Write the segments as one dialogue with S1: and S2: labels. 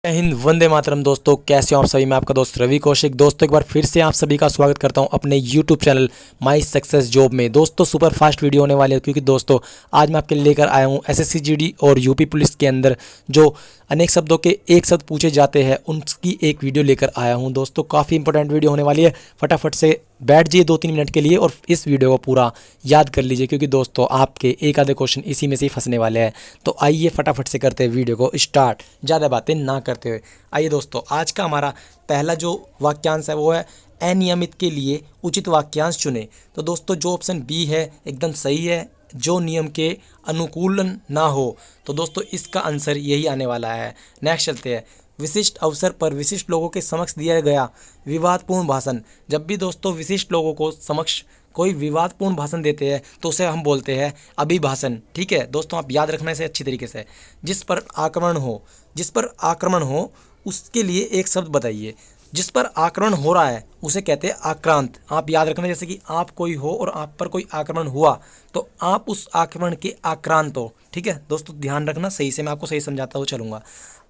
S1: जय हिंद, वंदे मातरम। दोस्तों कैसे हो आप सभी? मैं आपका दोस्त रवि कौशिक। दोस्तों एक बार फिर से आप सभी का स्वागत करता हूं अपने YouTube channel my success job में। दोस्तों सुपर फास्ट वीडियो होने वाली है, क्योंकि दोस्तों आज मैं आपके लिए लेकर आया हूं एसएससी जीडी और यूपी पुलिस के अंदर जो अनेक शब्दों के एक शब्द पूछे जाते हैं उनकी एक वीडियो लेकर आया हूं। दोस्तों काफ़ी इंपॉर्टेंट वीडियो होने वाली है, फटाफट से बैठ जाइए 2-3 मिनट के लिए और इस वीडियो को पूरा याद कर लीजिए, क्योंकि दोस्तों आपके एक आधे क्वेश्चन इसी में से ही फंसने वाले हैं। तो आइए फटाफट से करते हैं वीडियो को स्टार्ट, ज़्यादा बातें ना करते हुए। आइए दोस्तों, आज का हमारा पहला जो वाक्यांश है वो है अनियमित के लिए उचित वाक्यांश चुने। तो दोस्तों जो ऑप्शन बी है एकदम सही है, जो नियम के अनुकूलन ना हो। तो दोस्तों इसका आंसर यही आने वाला है। नेक्स्ट चलते हैं। विशिष्ट अवसर पर विशिष्ट लोगों के समक्ष दिया गया विवादपूर्ण भाषण। जब भी दोस्तों विशिष्ट लोगों को समक्ष कोई विवादपूर्ण भाषण देते हैं तो उसे हम बोलते हैं अभिभाषण। ठीक है दोस्तों, आप याद रखना इसे अच्छी तरीके से। जिस पर आक्रमण हो उसके लिए एक शब्द बताइए। जिस पर आक्रमण हो रहा है उसे कहते हैं आक्रांत। आप याद रखना, जैसे कि आप कोई हो और आप पर कोई आक्रमण हुआ तो आप उस आक्रमण के आक्रांत हो। ठीक है दोस्तों, ध्यान रखना सही से, मैं आपको सही समझाता हुआ चलूँगा।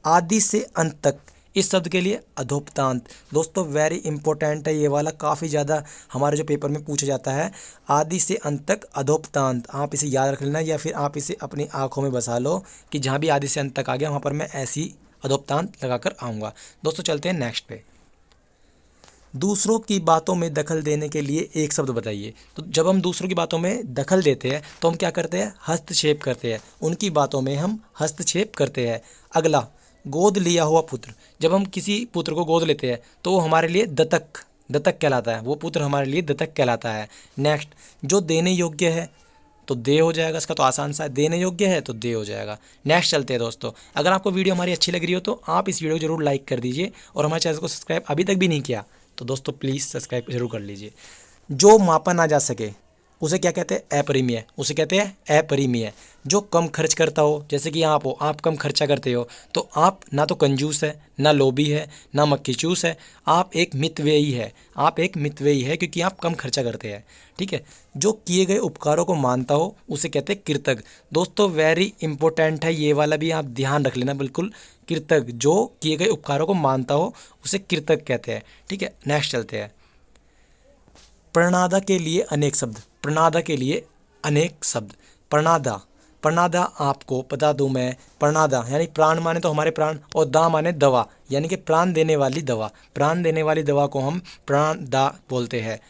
S1: आदि से अंत तक, इस शब्द के लिए अधोपतांत। दोस्तों वेरी इंपॉर्टेंट है ये वाला, काफ़ी ज़्यादा हमारे जो पेपर में पूछा जाता है। आदि से अंत तक अधोपतांत, आप इसे याद रख लेना या फिर आप इसे अपनी आंखों में बसा लो कि जहाँ भी आदि से अंत तक आ गया वहाँ पर मैं ऐसी अधोपतांत लगाकर आऊँगा। दोस्तों चलते हैं नेक्स्ट पे। दूसरों की बातों में दखल देने के लिए एक शब्द बताइए। तो जब हम दूसरों की बातों में दखल देते हैं तो हम क्या करते हैं? हस्तक्षेप करते हैं। उनकी बातों में हम हस्तक्षेप करते हैं। अगला, गोद लिया हुआ पुत्र। जब हम किसी पुत्र को गोद लेते हैं तो वो हमारे लिए दत्तक कहलाता है। वो पुत्र हमारे लिए दत्तक कहलाता है। नेक्स्ट, जो देने योग्य है तो दे हो जाएगा, इसका तो आसान सा है, देने योग्य है तो दे हो जाएगा। नेक्स्ट चलते हैं दोस्तों। अगर आपको वीडियो हमारी अच्छी लग रही हो तो आप इस वीडियो को जरूर लाइक कर दीजिए, और हमारे चैनल को सब्सक्राइब अभी तक भी नहीं किया तो दोस्तों प्लीज़ सब्सक्राइब जरूर कर लीजिए। जो मापा ना जा सके उसे क्या कहते हैं? अपरिमेय। उसे कहते हैं अपरिमेय। जो कम खर्च करता हो, जैसे कि आप हो, आप कम खर्चा करते हो तो आप ना तो कंजूस है, ना लोभी है, ना मक्खीचूस है, आप एक मितव्ययी है। आप एक मितव्ययी है क्योंकि आप कम खर्चा करते हैं। ठीक है। जो किए गए उपकारों को मानता हो उसे कहते हैं कृतज्ञ। दोस्तों वेरी इंपॉर्टेंट है ये वाला भी, आप ध्यान रख लेना बिल्कुल। कृतज्ञ, जो किए गए उपकारों को मानता हो उसे कृतज्ञ कहते हैं। ठीक है। नेक्स्ट चलते हैं। प्रणादा के लिए अनेक शब्द। प्रणादा के लिए अनेक शब्द। प्रणादा आपको बता दूं मैं, प्रणादा यानी प्राण माने तो हमारे प्राण, और दा माने दवा, यानी कि प्राण देने वाली दवा। प्राण देने वाली दवा को हम प्राणदा बोलते हैं।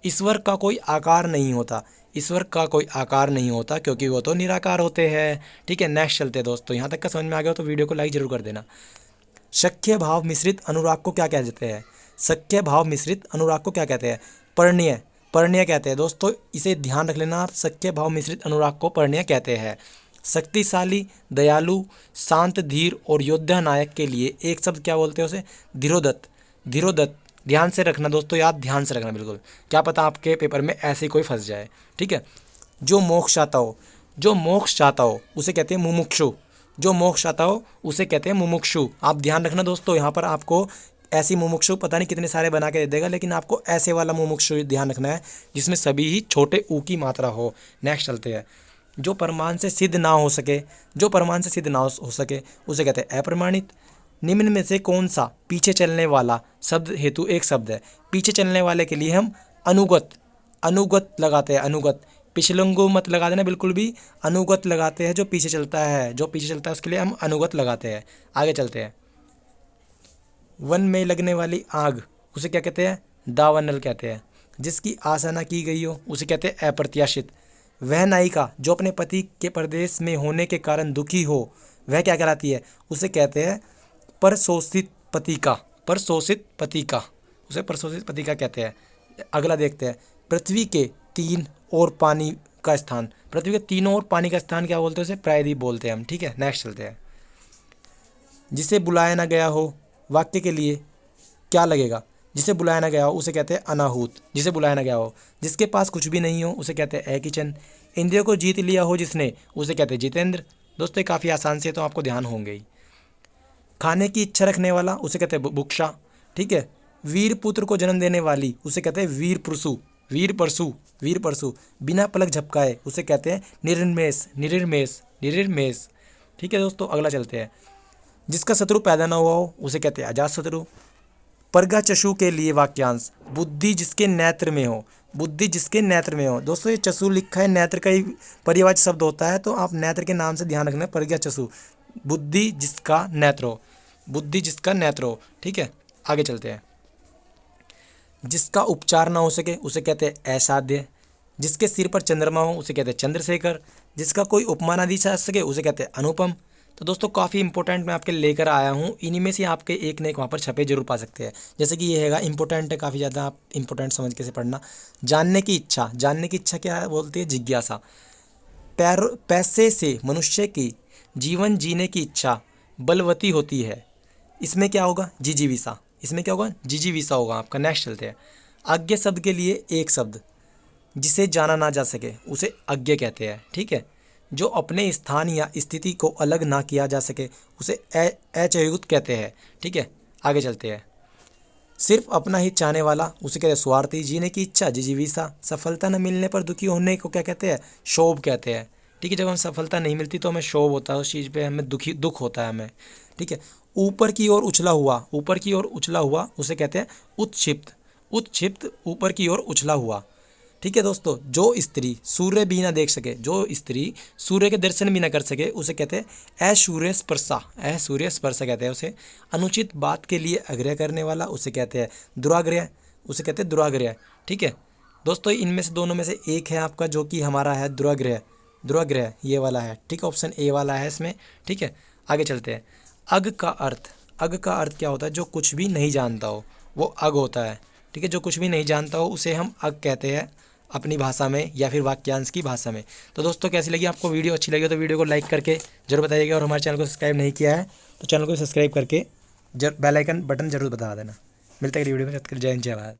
S1: ईश्वर का कोई आकार नहीं होता। ईश्वर का कोई आकार नहीं होता क्योंकि वो तो निराकार होते हैं। ठीक है। नेक्स्ट चलते हैं दोस्तों। यहाँ तक का समझ में आ गया हो तो वीडियो को लाइक जरूर कर देना। सख्य भाव मिश्रित अनुराग को क्या कहते हैं? सख्य भाव मिश्रित अनुराग को क्या कहते हैं? परिणय कहते हैं। दोस्तों इसे ध्यान रख लेना आप, सख्य भाव मिश्रित अनुराग को परिणय कहते हैं। शक्तिशाली, दयालु, शांत, धीर और योद्धा नायक के लिए एक शब्द क्या बोलते हैं? उसे धीरोदत्त। ध्यान से रखना दोस्तों, याद ध्यान से रखना बिल्कुल, क्या पता आपके पेपर में ऐसे ही कोई फंस जाए। ठीक है। जो मोक्ष चाहता हो उसे कहते हैं मुमुक्षु। जो मोक्ष चाहता हो उसे कहते हैं मुमुक्षु। आप ध्यान रखना दोस्तों, यहाँ पर आपको ऐसी मुमुक्षु पता नहीं कितने सारे बना के दे देगा, लेकिन आपको ऐसे वाला मुमुक्षु ध्यान रखना है जिसमें सभी ही छोटे ऊ की मात्रा हो। नेक्स्ट चलते हैं। जो प्रमाण से सिद्ध ना हो सके उसे कहते हैं अप्रमाणित। निम्न में से कौन सा पीछे चलने वाला शब्द हेतु एक शब्द है? पीछे चलने वाले के लिए हम अनुगत लगाते हैं। अनुगत, पिछलंगु मत लगा देना बिल्कुल भी, अनुगत लगाते हैं। जो पीछे चलता है उसके लिए हम अनुगत लगाते हैं। आगे चलते हैं। वन में लगने वाली आग उसे क्या कहते हैं? दावानल कहते हैं। जिसकी आशा न की गई हो उसे कहते हैं अप्रत्याशित। वह नायिका जो अपने पति के परदेश में होने के कारण दुखी हो वह क्या कहलाती है? उसे कहते हैं परशोषित पति का। उसे परशोषित पति का कहते हैं। अगला देखते हैं। पृथ्वी के तीन और पानी का स्थान क्या बोलते हैं? उसे प्रायद्वीप बोलते हैं हम। ठीक है। नेक्स्ट चलते हैं। जिसे बुलाया ना गया हो वाक्य के लिए क्या लगेगा? जिसे बुलाया ना गया हो उसे कहते हैं अनाहूत। जिसे बुलाया ना गया हो। जिसके पास कुछ भी नहीं हो उसे कहते हैं अकिचन। इंद्रियों को जीत लिया हो जिसने उसे कहते हैं जितेंद्र। दोस्तों काफ़ी आसान से तो आपको ध्यान होंगे ही। खाने की इच्छा रखने वाला उसे कहते हैं बुभुक्षा। ठीक है। वीर पुत्र को जन्म देने वाली उसे कहते हैं वीर परशु। बिना पलक झपकाए उसे कहते हैं निरन्मेष। ठीक है दोस्तों, अगला चलते हैं। जिसका शत्रु पैदा न हुआ हो उसे कहते हैं अजात शत्रु। परगा चशु के लिए वाक्यांश, बुद्धि जिसके नेत्र में हो, बुद्धि जिसके नेत्र में हो। दोस्तों ये चशु लिखा है, नेत्र का ही पर्यायवाची शब्द होता है, तो आप नेत्र के नाम से ध्यान रखना। परगा चशु, बुद्धि जिसका नेत्र हो, बुद्धि जिसका नेत्र हो। ठीक है, आगे चलते हैं। जिसका उपचार ना हो सके उसे कहते हैं असाध्य। जिसके सिर पर चंद्रमा हो उसे कहते हैं चंद्रशेखर। जिसका कोई उपमा ना दी जा सके उसे कहते हैं अनुपम। तो दोस्तों काफ़ी इंपॉर्टेंट मैं आपके लेकर आया हूँ, इन्हीं में से आपके एक न एक वहाँ पर छपे जरूर पा सकते हैं। जैसे कि ये हैगा इंपॉर्टेंट है, काफ़ी ज़्यादा आप इंपॉर्टेंट समझ के से पढ़ना। जानने की इच्छा, जानने की इच्छा क्या है बोलती है जिज्ञासा। पैसे से मनुष्य की जीवन जीने की इच्छा बलवती होती है, इसमें क्या होगा जिजीविषा, इसमें क्या होगा जिजीविषा होगा आपका। नेक्स्ट चलते हैं। अज्ञ शब्द के लिए एक शब्द, जिसे जाना ना जा सके उसे अज्ञ कहते हैं। ठीक है, जो अपने स्थान या स्थिति को अलग ना किया जा सके उसे अचयुत कहते हैं। ठीक है, आगे चलते हैं। सिर्फ अपना ही चाहने वाला उसे कहते हैं स्वार्थी। जीने की इच्छा जिजीविषा। सफलता न मिलने पर दुखी होने को क्या कहते हैं क्षोभ कहते हैं। ठीक है, जब हमें सफलता नहीं मिलती तो हमें क्षोभ होता है, उस चीज़ पे हमें दुख होता है हमें। ठीक है, ऊपर की ओर उछला हुआ, ऊपर की ओर उछला हुआ उसे कहते हैं उत्क्षिप्त। उत्क्षिप्त, ऊपर की ओर उछला हुआ। ठीक है दोस्तों, जो स्त्री सूर्य भी ना देख सके, जो स्त्री सूर्य के दर्शन भी ना कर सके उसे कहते हैं असूर्य स्पर्शा। असूर्य स्पर्शा कहते हैं उसे। अनुचित बात के लिए आग्रह करने वाला उसे कहते हैं दुराग्रह, उसे कहते हैं दुराग्रह। ठीक है दोस्तों, इनमें से दोनों में से एक है आपका जो कि हमारा है दुराग्रह। दुराग्रह ये वाला है। ठीक है, ऑप्शन ए वाला है इसमें। ठीक है, आगे चलते हैं। अग का अर्थ, अग का अर्थ क्या होता है जो कुछ भी नहीं जानता हो वो अग होता है। ठीक है, जो कुछ भी नहीं जानता हो उसे हम अग कहते हैं अपनी भाषा में या फिर वाक्यांश की भाषा में। तो दोस्तों कैसी लगी आपको वीडियो, अच्छी लगी तो वीडियो को लाइक करके जरूर बताइएगा, और हमारे चैनल को सब्सक्राइब नहीं किया है तो चैनल को सब्सक्राइब करके बेल आइकन बटन जरूर बता देना। मिलते हैं अगली वीडियो में, जय हिंद जय भारत।